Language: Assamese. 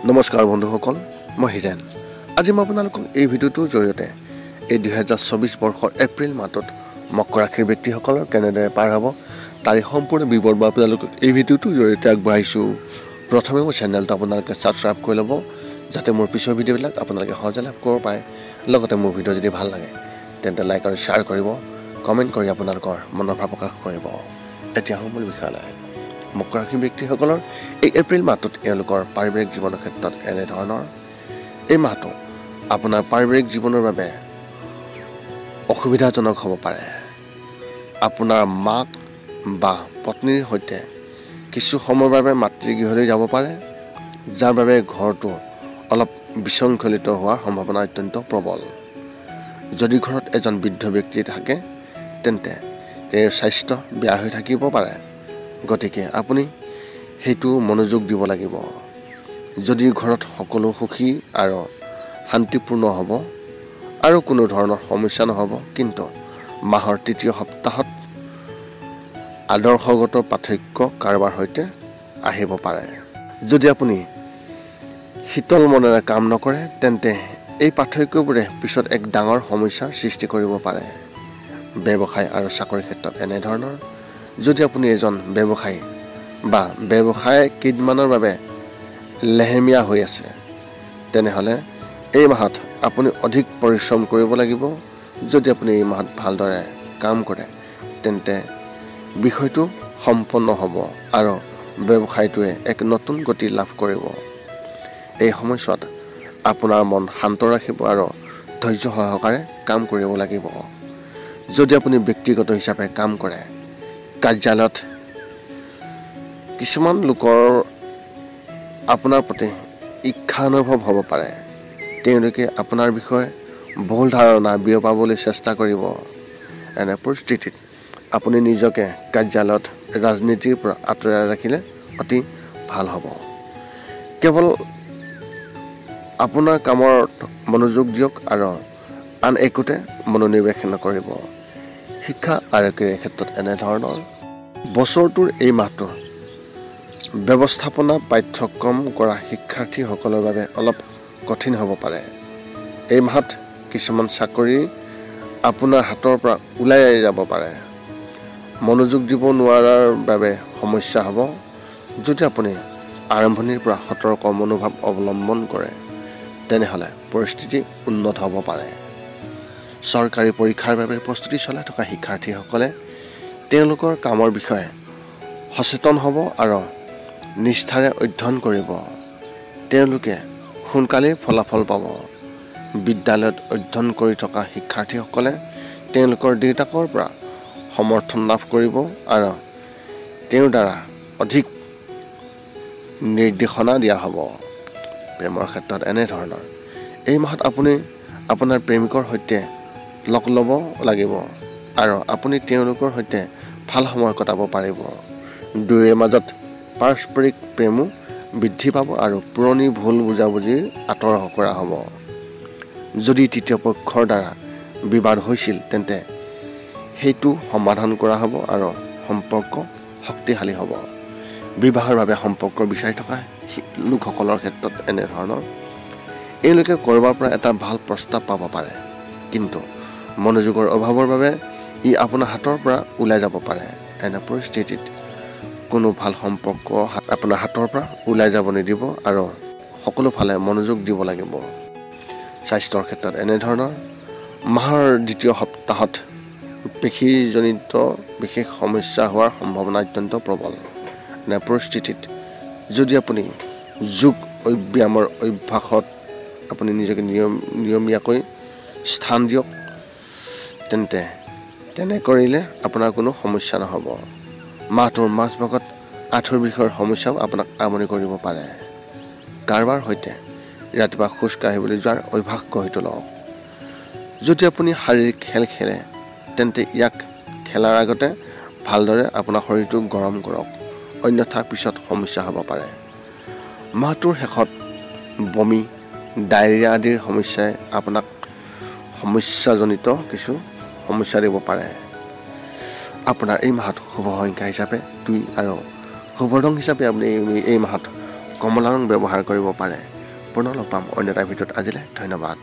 নমস্কাৰ বন্ধুসকল, মই হিৰেন। আজি মই আপোনালোকক এই ভিডিঅ'টোৰ জৰিয়তে এই 2024 বৰ্ষৰ এপ্ৰিল মাহটোত মকৰ ৰাশিৰ ব্যক্তিসকলৰ কেনেদৰে পাৰ হ'ব তাৰে সম্পূৰ্ণ বিৱৰণ মই আপোনালোকক এই ভিডিঅ'টোৰ জৰিয়তে আগবঢ়াইছোঁ। প্ৰথমে মোৰ চেনেলটো আপোনালোকে ছাবস্ক্ৰাইব কৰি ল'ব, যাতে মোৰ পিছৰ ভিডিঅ'বিলাক আপোনালোকে সহজে লাভ কৰিব পাৰে। লগতে মোৰ ভিডিঅ' যদি ভাল লাগে তেন্তে লাইক আৰু শ্বেয়াৰ কৰিব, কমেণ্ট কৰি আপোনালোকৰ মনৰ ভাৱ প্ৰকাশ কৰিব। এতিয়া মূল বিষয়লৈ। মকৰ ৰাশিৰ ব্যক্তিসকলৰ এই এপ্ৰিল মাহটোত এওঁলোকৰ পাৰিবাৰিক জীৱনৰ ক্ষেত্ৰত এনেধৰণৰ। এই মাহটো আপোনাৰ পাৰিবাৰিক জীৱনৰ বাবে অসুবিধাজনক হ'ব পাৰে। আপোনাৰ মাক বা পত্নীৰ সৈতে কিছু সময়ৰ বাবে মাতৃগৃহলৈ যাব পাৰে, যাৰ বাবে ঘৰটো অলপ বিশৃংখলিত হোৱাৰ সম্ভাৱনা অত্যন্ত প্ৰবল। যদি ঘৰত এজন বৃদ্ধ ব্যক্তি থাকে তেন্তে তেওঁৰ স্বাস্থ্য বেয়া হৈ থাকিব পাৰে, গতিকে আপুনি সেইটো মনোযোগ দিব লাগিব। যদি ঘৰত সকলো সুখী আৰু শান্তিপূৰ্ণ হ'ব আৰু কোনো ধৰণৰ সমস্যা নহ'ব, কিন্তু মাহৰ তৃতীয় সপ্তাহত আদৰ্শগত পাৰ্থক্য কাৰোবাৰ সৈতে আহিব পাৰে। যদি আপুনি শীতল মনেৰে কাম নকৰে তেন্তে এই পাৰ্থক্যবোৰে পিছত এক ডাঙৰ সমস্যাৰ সৃষ্টি কৰিব পাৰে। ব্যৱসায় আৰু চাকৰিৰ ক্ষেত্ৰত এনেধৰণৰ। যদি আপুনি এজন ব্যৱসায়ী বা ব্যৱসায় কেইদিনমানৰ বাবে লেহেমীয়া হৈ আছে, তেনেহ'লে এই মাহত আপুনি অধিক পৰিশ্ৰম কৰিব লাগিব। যদি আপুনি এই মাহত ভালদৰে কাম কৰে তেন্তে বিষয়টো সম্পন্ন হ'ব আৰু ব্যৱসায়টোৱে এক নতুন গতি লাভ কৰিব। এই সময়ছোৱাত আপোনাৰ মন শান্ত ৰাখিব আৰু ধৈৰ্য সহকাৰে কাম কৰিব লাগিব। যদি আপুনি ব্যক্তিগত হিচাপে কাম কৰে, কাৰ্যালয়ত কিছুমান লোকৰ আপোনাৰ প্ৰতি ঈৰ্ষা অনুভৱ হ'ব পাৰে। তেওঁলোকে আপোনাৰ বিষয়ে ভুল ধাৰণা বিয়পাবলৈ চেষ্টা কৰিব। এনে পৰিস্থিতিত আপুনি নিজকে কাৰ্যালয়ত ৰাজনীতিৰ পৰা আঁতৰাই ৰাখিলে অতি ভাল হ'ব। কেৱল আপোনাৰ কামত মনোযোগ দিয়ক আৰু আন একোতে মনোনিৱেশ নকৰিব। শিক্ষা আৰু ক্ৰীড়াৰ ক্ষেত্ৰত এনেধৰণৰ। বছৰটোৰ এই মাহটো ব্যৱস্থাপনা পাঠ্যক্ৰম কৰা শিক্ষাৰ্থীসকলৰ বাবে অলপ কঠিন হ'ব পাৰে। এই মাহত কিছুমান চাকৰি আপোনাৰ হাতৰ পৰা ওলাই যাব পাৰে। মনোযোগ দিব নোৱাৰাৰ বাবে সমস্যা হ'ব। যদি আপুনি আৰম্ভণিৰ পৰা সতৰ্ক মনোভাৱ অৱলম্বন কৰে তেনেহ'লে পৰিস্থিতি উন্নত হ'ব পাৰে। চৰকাৰী পৰীক্ষাৰ বাবে প্ৰস্তুতি চলাই থকা শিক্ষাৰ্থীসকলে তেওঁলোকৰ কামৰ বিষয়ে সচেতন হ'ব আৰু নিষ্ঠাৰে অধ্যয়ন কৰিব। তেওঁলোকে সোনকালেই ফলাফল পাব। বিদ্যালয়ত অধ্যয়ন কৰি থকা শিক্ষাৰ্থীসকলে তেওঁলোকৰ দেউতাকৰ পৰা সমৰ্থন লাভ কৰিব আৰু তেওঁৰ দ্বাৰা অধিক নিৰ্দেশনা দিয়া হ'ব। প্ৰেমৰ ক্ষেত্ৰত এনেধৰণৰ। এই মাহত আপুনি আপোনাৰ প্ৰেমিকৰ সৈতে লগ ল'ব লাগিব আৰু আপুনি তেওঁলোকৰ সৈতে ভাল সময় কটাব পাৰিব। দুয়োৰে মাজত পাৰস্পৰিক প্ৰেমো বৃদ্ধি পাব আৰু পুৰণি ভুল বুজাবুজিৰ আঁতৰ কৰা হ'ব। যদি তৃতীয় পক্ষৰ দ্বাৰা বিবাদ হৈছিল তেন্তে সেইটো সমাধান কৰা হ'ব আৰু সম্পৰ্ক শক্তিশালী হ'ব। বিবাহৰ বাবে সম্পৰ্ক বিচাৰি থকা লোকসকলৰ ক্ষেত্ৰত এনেধৰণৰ। এওঁলোকে ক'ৰবাৰ পৰা এটা ভাল প্ৰস্তাৱ পাব পাৰে, কিন্তু মনোযোগৰ অভাৱৰ বাবে ই আপোনাৰ হাতৰ পৰা ওলাই যাব পাৰে। এনে পৰিস্থিতিত কোনো ভাল সম্পৰ্ক আপোনাৰ হাতৰ পৰা ওলাই যাব নিদিব আৰু সকলো ফালে মনোযোগ দিব লাগিব। স্বাস্থ্যৰ ক্ষেত্ৰত এনেধৰণৰ। মাহৰ দ্বিতীয় সপ্তাহত পেশীজনিত বিশেষ সমস্যা হোৱাৰ সম্ভাৱনা অত্যন্ত প্ৰবল। এনে পৰিস্থিতিত যদি আপুনি যোগ ব্যায়ামৰ অভ্যাসত আপুনি নিজকে নিয়মীয়াকৈ স্থান দিয়ক তেন্তে তেনে কৰিলে আপোনাৰ কোনো সমস্যা নহ'ব। মাহটোৰ মাজভাগত আঁঠুৰ বিষয়ৰ সমস্যাও আপোনাক আমনি কৰিব পাৰে। কাৰোবাৰ সৈতে ৰাতিপুৱা খোজ কাঢ়িবলৈ যোৱাৰ অভ্যাস গঢ়ি তোলক। যদি আপুনি শাৰীৰিক খেল খেলে তেন্তে ইয়াক খেলাৰ আগতে ভালদৰে আপোনাৰ শৰীৰটো গৰম কৰক, অন্যথা পিছত সমস্যা হ'ব পাৰে। মাহটোৰ শেষত বমি, ডায়েৰিয়া আদিৰ সমস্যাই আপোনাক সমস্যাজনিত কিছু সমস্যা দিব পাৰে। আপোনাৰ এই মাহত শুভ সংখ্যা হিচাপে 2 আৰু শুভ ৰং হিচাপে আপুনি এই মাহত কমলা ৰং ব্যৱহাৰ কৰিব পাৰে। পুনৰ লগ পাম অন্য এটা ভিডিঅ'ত। আজিলৈ ধন্যবাদ।